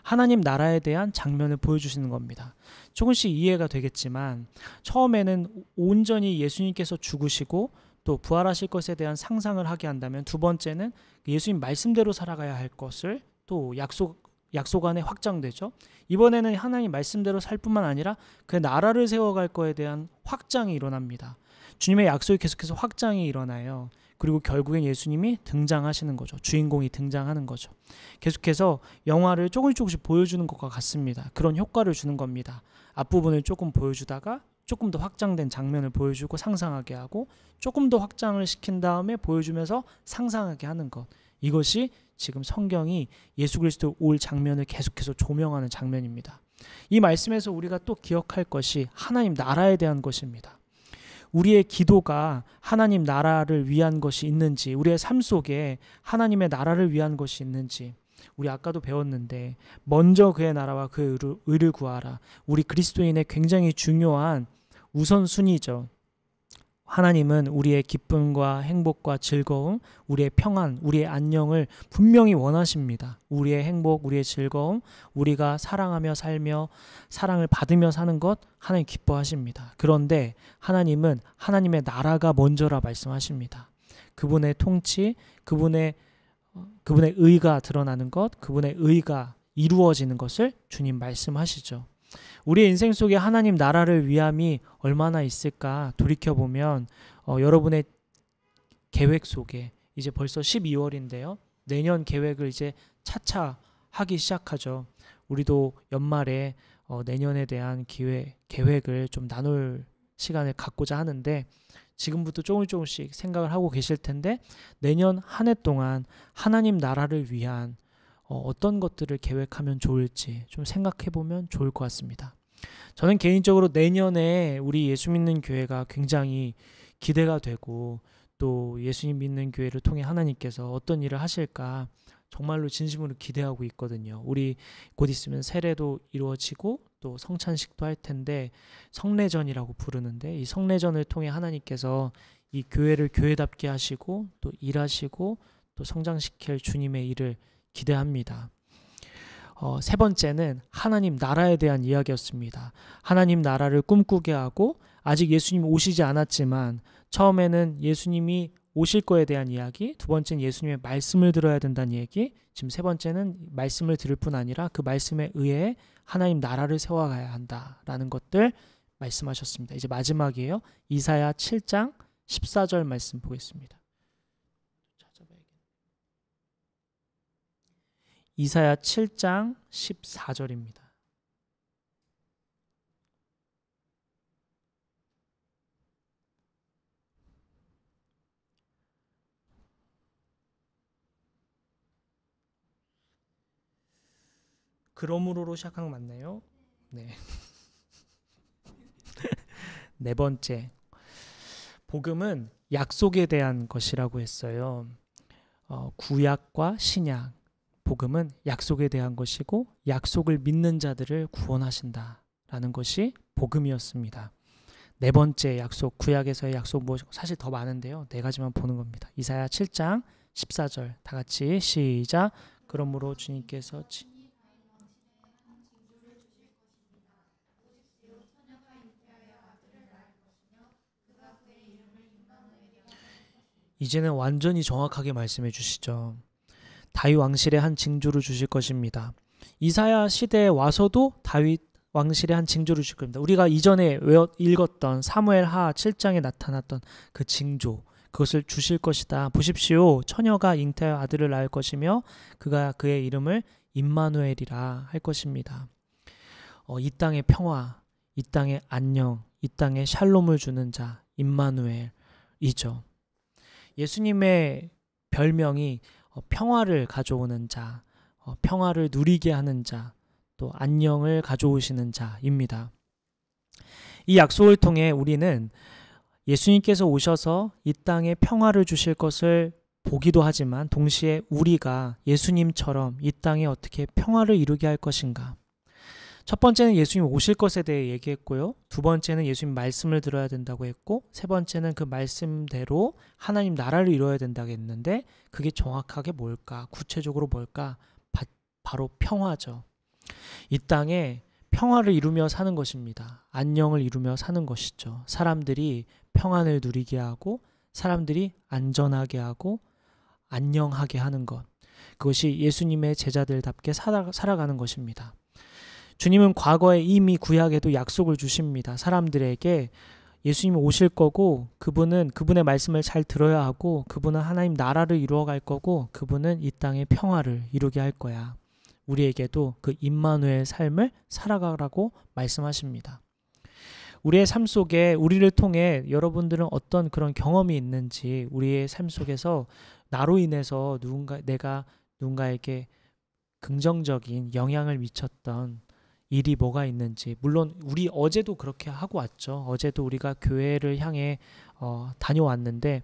하나님 나라에 대한 장면을 보여주시는 겁니다. 조금씩 이해가 되겠지만 처음에는 온전히 예수님께서 죽으시고 또 부활하실 것에 대한 상상을 하게 한다면 두 번째는 예수님 말씀대로 살아가야 할 것을 또 약속 안에 확장되죠. 이번에는 하나님 말씀대로 살 뿐만 아니라 그 나라를 세워갈 거에 대한 확장이 일어납니다. 주님의 약속이 계속해서 확장이 일어나요. 그리고 결국엔 예수님이 등장하시는 거죠. 주인공이 등장하는 거죠. 계속해서 영화를 조금씩 보여주는 것과 같습니다. 그런 효과를 주는 겁니다. 앞부분을 조금 보여주다가 조금 더 확장된 장면을 보여주고 상상하게 하고 조금 더 확장을 시킨 다음에 보여주면서 상상하게 하는 것. 이것이 지금 성경이 예수 그리스도 올 장면을 계속해서 조명하는 장면입니다. 이 말씀에서 우리가 또 기억할 것이 하나님 나라에 대한 것입니다. 우리의 기도가 하나님 나라를 위한 것이 있는지, 우리의 삶 속에 하나님의 나라를 위한 것이 있는지, 우리 아까도 배웠는데 먼저 그의 나라와 그의 의를 구하라. 우리 그리스도인의 굉장히 중요한 우선순위죠. 하나님은 우리의 기쁨과 행복과 즐거움, 우리의 평안, 우리의 안녕을 분명히 원하십니다. 우리의 행복, 우리의 즐거움, 우리가 사랑하며 살며 사랑을 받으며 사는 것 하나님 기뻐하십니다. 그런데 하나님은 하나님의 나라가 먼저라 말씀하십니다. 그분의 통치, 그분의 의가 드러나는 것, 그분의 의가 이루어지는 것을 주님 말씀하시죠. 우리의 인생 속에 하나님 나라를 위함이 얼마나 있을까 돌이켜보면 여러분의 계획 속에 이제 벌써 12월인데요. 내년 계획을 이제 차차 하기 시작하죠. 우리도 연말에 내년에 대한 계획을 좀 나눌 시간을 갖고자 하는데 지금부터 조금씩 생각을 하고 계실 텐데 내년 한 해 동안 하나님 나라를 위한 어떤 것들을 계획하면 좋을지 좀 생각해보면 좋을 것 같습니다. 저는 개인적으로 내년에 우리 예수 믿는 교회가 굉장히 기대가 되고 또 예수님 믿는 교회를 통해 하나님께서 어떤 일을 하실까 정말로 진심으로 기대하고 있거든요. 우리 곧 있으면 세례도 이루어지고 또 성찬식도 할 텐데 성례전이라고 부르는데 이 성례전을 통해 하나님께서 이 교회를 교회답게 하시고 또 일하시고 또 성장시킬 주님의 일을 기대합니다. 세 번째는 하나님 나라에 대한 이야기였습니다. 하나님 나라를 꿈꾸게 하고 아직 예수님 오시지 않았지만 처음에는 예수님이 오실 거에 대한 이야기, 두 번째는 예수님의 말씀을 들어야 된다는 얘기, 지금 세 번째는 말씀을 들을 뿐 아니라 그 말씀에 의해 하나님 나라를 세워가야 한다라는 것들 말씀하셨습니다. 이제 마지막이에요. 이사야 7장 14절 말씀 보겠습니다. 이사야 7장 14절입니다. 그러므로로 시작한 거 맞나요? 네. 네 번째, 복음은 약속에 대한 것이라고 했어요. 구약과 신약, 복음은 약속에 대한 것이고 약속을 믿는 자들을 구원하신다라는 것이 복음이었습니다. 네 번째 약속, 구약에서의 약속 사실 더 많은데요. 네 가지만 보는 겁니다. 이사야 7장 14절 다 같이 시작. 그러므로 주님께서 이제는 완전히 정확하게 말씀해 주시죠. 다윗 왕실의 한 징조를 주실 것입니다. 이사야 시대에 와서도 다윗 왕실의 한 징조를 주실 겁니다. 우리가 이전에 읽었던 사무엘하 7장에 나타났던 그 징조, 그것을 주실 것이다. 보십시오. 처녀가 잉태하여 아들을 낳을 것이며 그가 그의 이름을 임마누엘이라 할 것입니다. 이 땅의 평화, 이 땅의 안녕, 이 땅에 샬롬을 주는 자 임마누엘이죠. 예수님의 별명이 평화를 가져오는 자, 평화를 누리게 하는 자, 또 안녕을 가져오시는 자입니다. 이 약속을 통해 우리는 예수님께서 오셔서 이 땅에 평화를 주실 것을 보기도 하지만 동시에 우리가 예수님처럼 이 땅에 어떻게 평화를 이루게 할 것인가. 첫 번째는 예수님 오실 것에 대해 얘기했고요. 두 번째는 예수님 말씀을 들어야 된다고 했고, 세 번째는 그 말씀대로 하나님 나라를 이루어야 된다고 했는데 그게 정확하게 뭘까? 구체적으로 뭘까? 바로 평화죠. 이 땅에 평화를 이루며 사는 것입니다. 안녕을 이루며 사는 것이죠. 사람들이 평안을 누리게 하고 사람들이 안전하게 하고 안녕하게 하는 것. 그것이 예수님의 제자들답게 살아가는 것입니다. 주님은 과거에 이미 구약에도 약속을 주십니다. 사람들에게 예수님이 오실 거고 그분은 그분의 말씀을 잘 들어야 하고 그분은 하나님 나라를 이루어 갈 거고 그분은 이 땅의 평화를 이루게 할 거야. 우리에게도 그 임마누엘 삶을 살아가라고 말씀하십니다. 우리의 삶 속에 우리를 통해 여러분들은 어떤 그런 경험이 있는지, 우리의 삶 속에서 나로 인해서 내가 누군가에게 긍정적인 영향을 미쳤던 일이 뭐가 있는지. 물론 우리 어제도 그렇게 하고 왔죠. 어제도 우리가 교회를 향해 다녀왔는데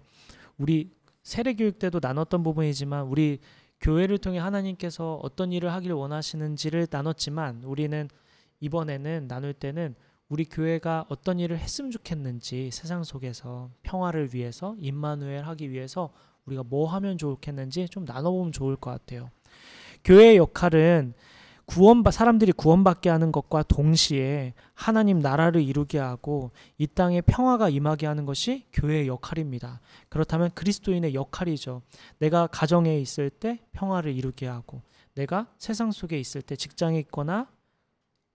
우리 세례교육 때도 나눴던 부분이지만 우리 교회를 통해 하나님께서 어떤 일을 하기를 원하시는지를 나눴지만 우리는 이번에는 나눌 때는 우리 교회가 어떤 일을 했으면 좋겠는지, 세상 속에서 평화를 위해서 임마누엘 하기 위해서 우리가 뭐 하면 좋겠는지 좀 나눠보면 좋을 것 같아요. 교회의 역할은 사람들이 구원받게 하는 것과 동시에 하나님 나라를 이루게 하고 이 땅에 평화가 임하게 하는 것이 교회의 역할입니다. 그렇다면 그리스도인의 역할이죠. 내가 가정에 있을 때 평화를 이루게 하고, 내가 세상 속에 있을 때 직장에 있거나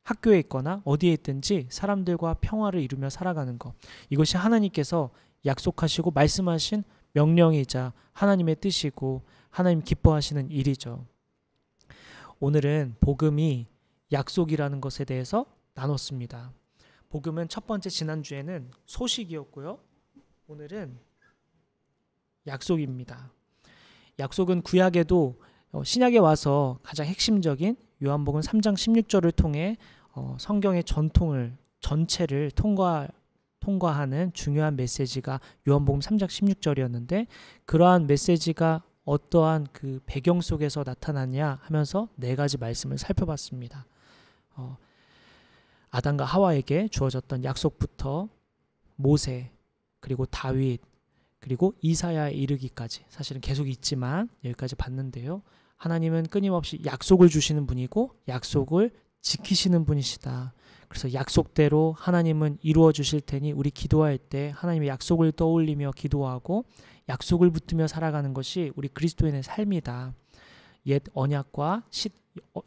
학교에 있거나 어디에 있든지 사람들과 평화를 이루며 살아가는 것. 이것이 하나님께서 약속하시고 말씀하신 명령이자 하나님의 뜻이고 하나님 기뻐하시는 일이죠. 오늘은 복음이 약속이라는 것에 대해서 나눴습니다. 복음은 첫 번째 지난주에는 소식이었고요. 오늘은 약속입니다. 약속은 구약에도 신약에 와서 가장 핵심적인 요한복음 3장 16절을 통해 성경의 전체를 통과하는 중요한 메시지가 요한복음 3장 16절이었는데, 그러한 메시지가 어떠한 그 배경 속에서 나타났냐 하면서 네 가지 말씀을 살펴봤습니다. 아담과 하와에게 주어졌던 약속부터 모세, 그리고 다윗, 그리고 이사야에 이르기까지, 사실은 계속 있지만 여기까지 봤는데요. 하나님은 끊임없이 약속을 주시는 분이고 약속을 지키시는 분이시다. 그래서 약속대로 하나님은 이루어 주실 테니 우리 기도할 때 하나님의 약속을 떠올리며 기도하고 약속을 붙들며 살아가는 것이 우리 그리스도인의 삶이다. 옛 언약과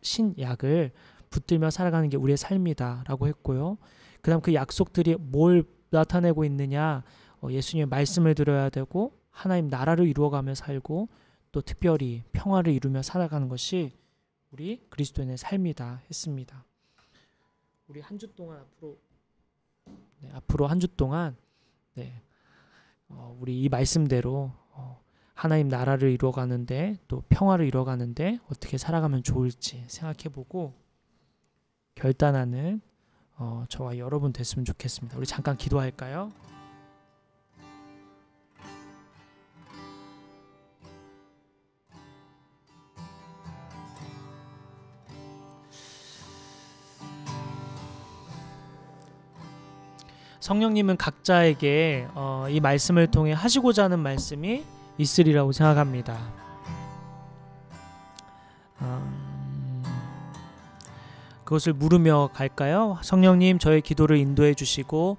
신약을 붙들며 살아가는 게 우리의 삶이다 라고 했고요. 그 다음 그 약속들이 뭘 나타내고 있느냐, 예수님의 말씀을 들어야 되고 하나님 나라를 이루어가며 살고 또 특별히 평화를 이루며 살아가는 것이 우리 그리스도인의 삶이다 했습니다. 우리 한 주 동안 앞으로 한 주 동안 우리 이 말씀대로 하나님 나라를 이루어가는데 또 평화를 이루어가는데 어떻게 살아가면 좋을지 생각해보고 결단하는 저와 여러분 됐으면 좋겠습니다. 우리 잠깐 기도할까요? 성령님은 각자에게 이 말씀을 통해 하시고자 하는 말씀이 있으리라고 생각합니다. 그것을 물으며 갈까요? 성령님, 저의 기도를 인도해 주시고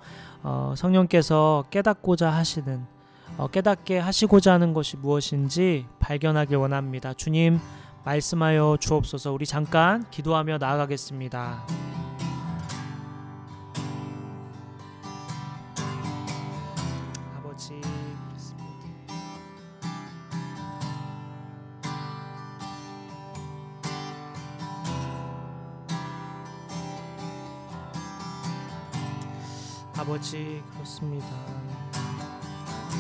성령께서 깨닫고자 하시는 깨닫게 하시고자 하는 것이 무엇인지 발견하길 원합니다. 주님, 말씀하여 주옵소서. 우리 잠깐 기도하며 나아가겠습니다. 아버지, 아버지, 그렇습니다.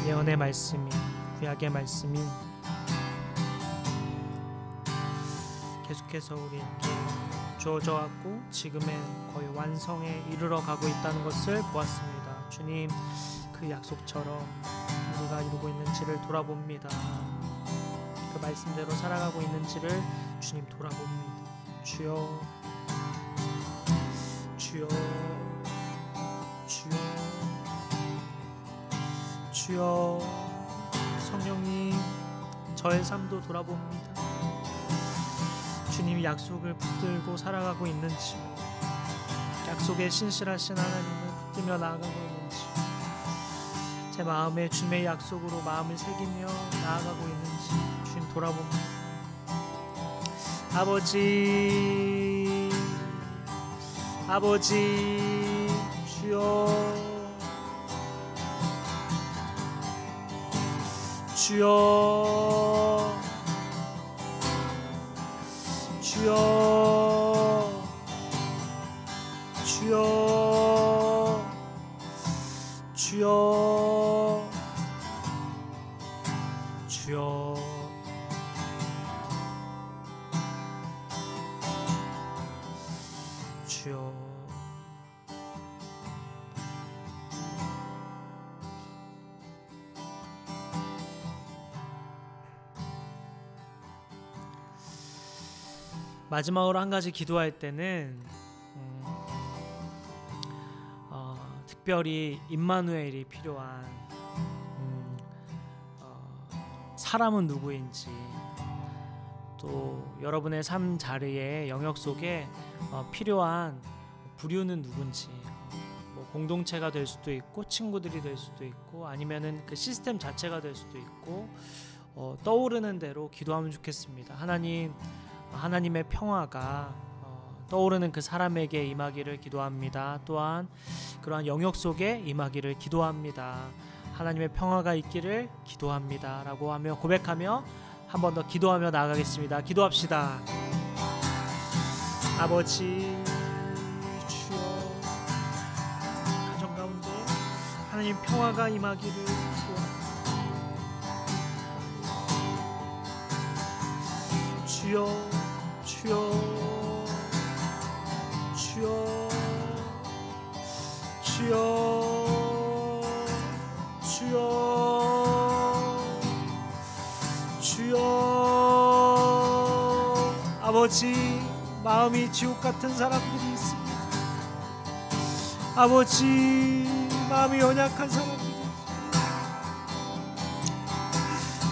예언의 말씀이, 구약의 말씀이 계속해서 우리에게 주어져 왔고 지금의 거의 완성에 이르러 가고 있다는 것을 보았습니다. 주님, 그 약속처럼 우리가 이루고 있는지를 돌아봅니다. 그 말씀대로 살아가고 있는지를 주님 돌아봅니다. 주여, 주여, 주여, 주여. 성령님, 저의 삶도 돌아봅니다. 주님이 약속을 붙들고 살아가고 있는지, 약속에 신실하신 하나님을 붙들며 나아가고 있는지, 제 마음에 주님의 약속으로 마음을 새기며 나아가고 있는지 주님 돌아봅니다. 아버지, 아버지, 주여, 주여, 주여, 주여, 주여, 주여, 주여. 마지막으로 한 가지 기도할 때는 특별히 임마누엘이 필요한 사람은 누구인지, 또 여러분의 삶 자리의 영역 속에 필요한 부류는 누군지, 뭐 공동체가 될 수도 있고 친구들이 될 수도 있고 아니면은 그 시스템 자체가 될 수도 있고 떠오르는 대로 기도하면 좋겠습니다. 하나님의 평화가 떠오르는 그 사람에게 임하기를 기도합니다. 또한 그러한 영역 속에 임하기를 기도합니다. 하나님의 평화가 있기를 기도합니다 라고 하며 고백하며 한 번 더 기도하며 나아가겠습니다. 기도합시다. 아버지, 주여, 가정 가운데 하나님 평화가 임하기를 기도합니다. 주여, 주여, 주여, 주여, 주여, 주여. 아버지, 마음이 지옥 같은 사람들이 있습니다. 아버지, 마음이 연약한 사람들이 있습니다.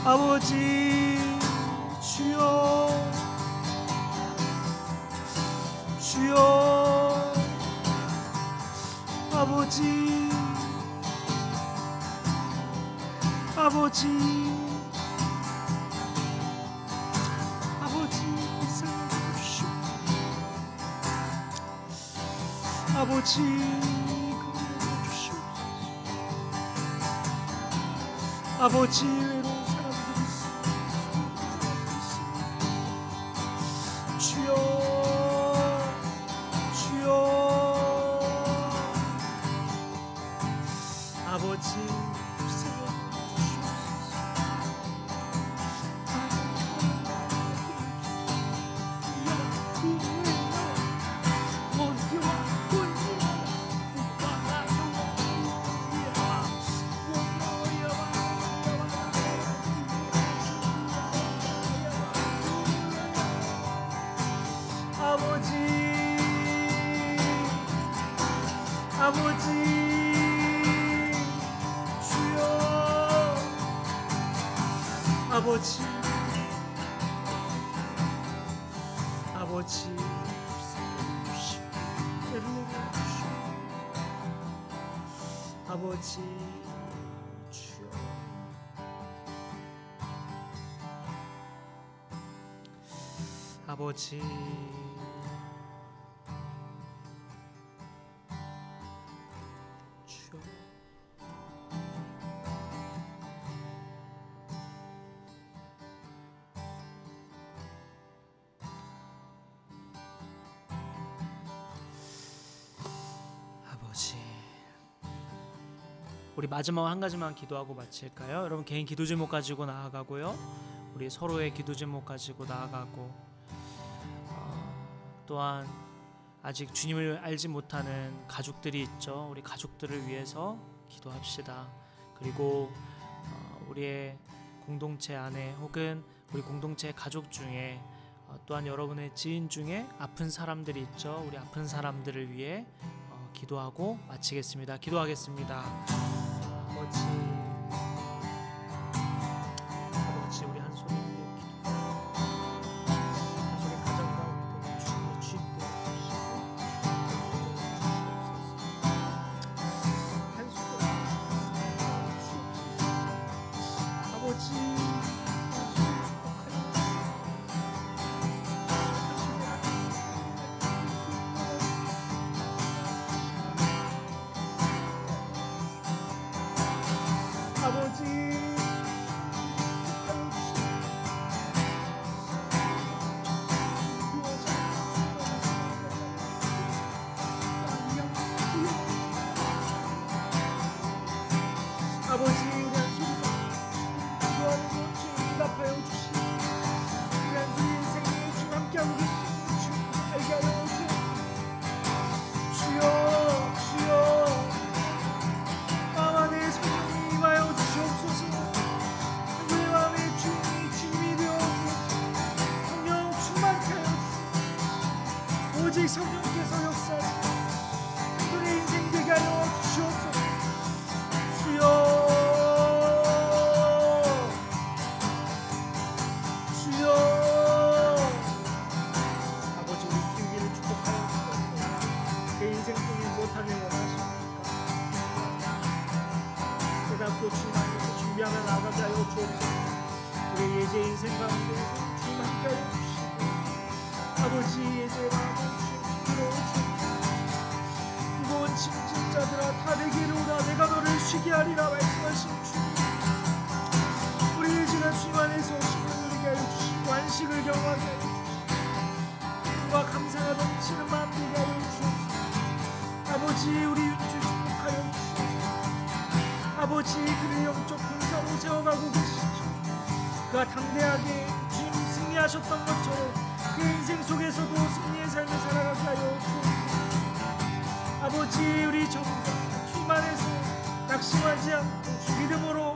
아버지, 주여 주여 아버지 아버지 아버지 사랑해 주시오 아버지 긍휼해 주시오 아버지 외로운 사람들이 있습니다 주여 주여 아버지 아버지 주여 아버지 아버지 아버지 주여 아버지 우리 마지막 한 가지만 기도하고 마칠까요? 여러분 개인 기도 제목 가지고 나아가고요. 우리 서로의 기도 제목 가지고 나아가고 또한 아직 주님을 알지 못하는 가족들이 있죠. 우리 가족들을 위해서 기도합시다. 그리고 우리의 공동체 안에 혹은 우리 공동체 가족 중에 또한 여러분의 지인 중에 아픈 사람들이 있죠. 우리 아픈 사람들을 위해 기도하고 마치겠습니다. 기도하겠습니다. 아버지 우리 한 손에 기도 한 손에 가정 가운데 주님의 취임되어 한 손에 아버지 오직 성령께서 역사하시고 우리의 인생 되게 하여 주시옵소서. 주여 주여 아버지 우리 기우기를 축복하여 주옵소서. 내 인생 중에 무엇하길 원하십니까? 깨닫고 주님 안에서 준비하며 나아가게 하여 주옵소서. 우리의 예제 인생 가운데 주님 함께 하여 주시고 아버지 예제 마음을 무거운 짐진자들아 다 내게로 오라 내가 너를 쉬게 하리라 말씀하신 주님 우리 예지가 주님 안에서 오시면 누리게 하여 주시고 안식을 경험하게 하여 주시고 꿈과 감사가 넘치는 마음 되게 하여 주옵소서. 아버지 우리 윤주 축복하여 주시옵소서. 아버지 그의 영적 군사로 세워가고 계시죠. 그가 당대하게 주님 승리하셨던 것처럼 그 인생 속에서도 승리의 삶을 살아가게 하여 주옵소서. 아버지 우리 전부 주님 안에서 낙심하지 않고 주 믿음으로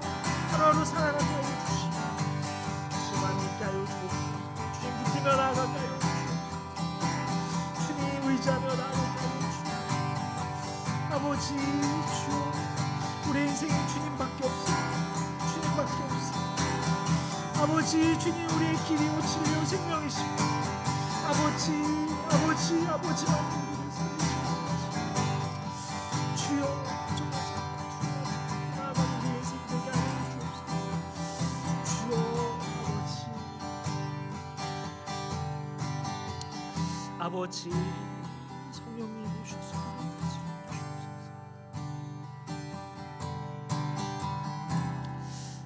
하루하루 살아가게 하여 주시고 주님 안에 있게 하여 주옵소서. 주님 붙들며 나아가게 하여 주옵소서. 주님 의지하며 나아가게 하여 주옵소서. 아버지 주여 우리 인생에 주님밖에 없습니다. 주님밖에 없습니다. 아버지 주님 우리의 길이요 진리요 생명이십니다. 아버지 우리를 살리시옵소서. 주여 정말 나아가는 우리의 인생 되게 하여 주옵소서. 주여 아버지 성령님 오셔서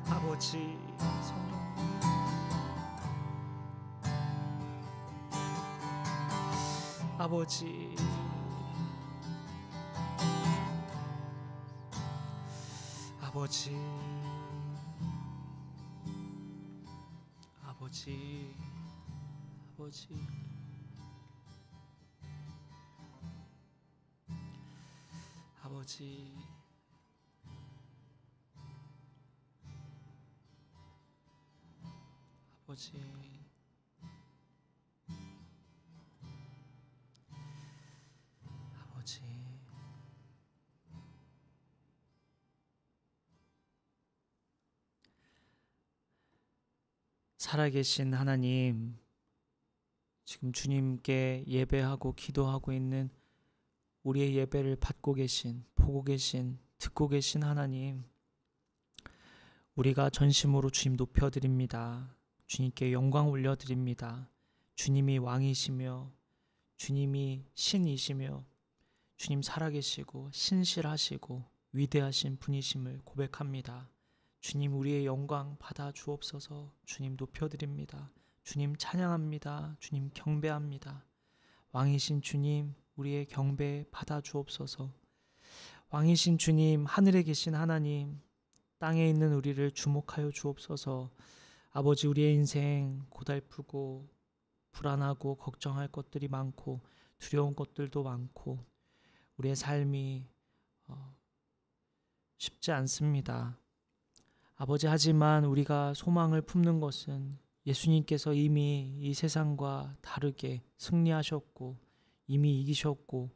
아버지 성령님 아버지 아버지 아버지 아버지 아버지 아버지 아버지 살아계신 하나님, 지금 주님께 예배하고 기도하고 있는 우리의 예배를 받고 계신, 보고 계신, 듣고 계신 하나님, 우리가 전심으로 주님 높여드립니다. 주님께 영광 올려드립니다. 주님이 왕이시며 주님이 신이시며 주님 살아계시고 신실하시고 위대하신 분이심을 고백합니다. 주님 우리의 영광 받아 주옵소서. 주님 높여드립니다. 주님 찬양합니다. 주님 경배합니다. 왕이신 주님 우리의 경배 받아 주옵소서. 왕이신 주님 하늘에 계신 하나님 땅에 있는 우리를 주목하여 주옵소서. 아버지 우리의 인생 고달프고 불안하고 걱정할 것들이 많고 두려운 것들도 많고 우리의 삶이 쉽지 않습니다. 아버지 하지만 우리가 소망을 품는 것은 예수님께서 이미 이 세상과 다르게 승리하셨고 이미 이기셨고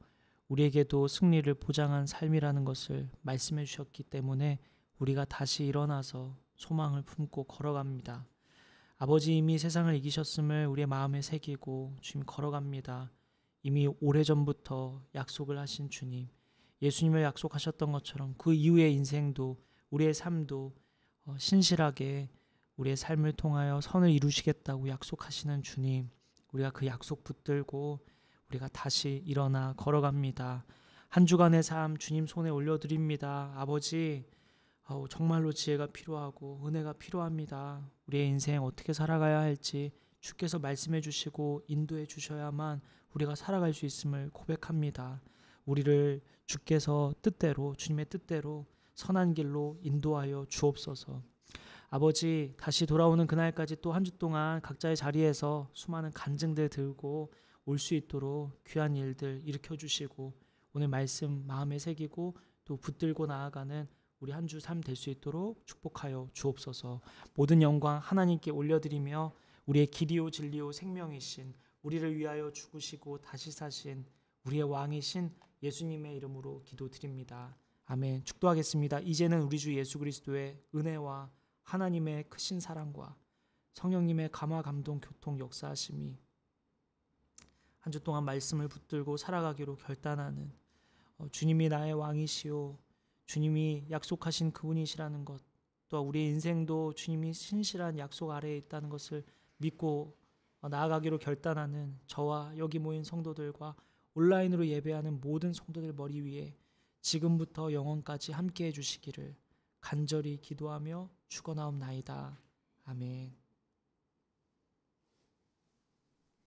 우리에게도 승리를 보장한 삶이라는 것을 말씀해 주셨기 때문에 우리가 다시 일어나서 소망을 품고 걸어갑니다. 아버지 이미 세상을 이기셨음을 우리의 마음에 새기고 주님 걸어갑니다. 이미 오래전부터 약속을 하신 주님, 예수님을 약속하셨던 것처럼 그 이후의 인생도 우리의 삶도 신실하게 우리의 삶을 통하여 선을 이루시겠다고 약속하시는 주님, 우리가 그 약속 붙들고 우리가 다시 일어나 걸어갑니다. 한 주간의 삶 주님 손에 올려드립니다. 아버지 정말로 지혜가 필요하고 은혜가 필요합니다. 우리의 인생 어떻게 살아가야 할지 주께서 말씀해 주시고 인도해 주셔야만 우리가 살아갈 수 있음을 고백합니다. 우리를 주께서 뜻대로 주님의 뜻대로 선한 길로 인도하여 주옵소서. 아버지 다시 돌아오는 그날까지 또 한 주 동안 각자의 자리에서 수많은 간증들 들고 올 수 있도록 귀한 일들 일으켜 주시고 오늘 말씀 마음에 새기고 또 붙들고 나아가는 우리 한 주 삶 될 수 있도록 축복하여 주옵소서. 모든 영광 하나님께 올려드리며 우리의 길이요 진리요 생명이신 우리를 위하여 죽으시고 다시 사신 우리의 왕이신 예수님의 이름으로 기도드립니다. 아멘. 축도하겠습니다. 이제는 우리 주 예수 그리스도의 은혜와 하나님의 크신 사랑과 성령님의 감화 감동 교통 역사하심이 한 주 동안 말씀을 붙들고 살아가기로 결단하는 주님이 나의 왕이시오 주님이 약속하신 그분이시라는 것, 또 우리의 인생도 주님이 신실한 약속 아래에 있다는 것을 믿고 나아가기로 결단하는 저와 여기 모인 성도들과 온라인으로 예배하는 모든 성도들 머리 위에 지금부터 영원까지 함께해 주시기를 간절히 기도하며 축원하옵나이다. 아멘.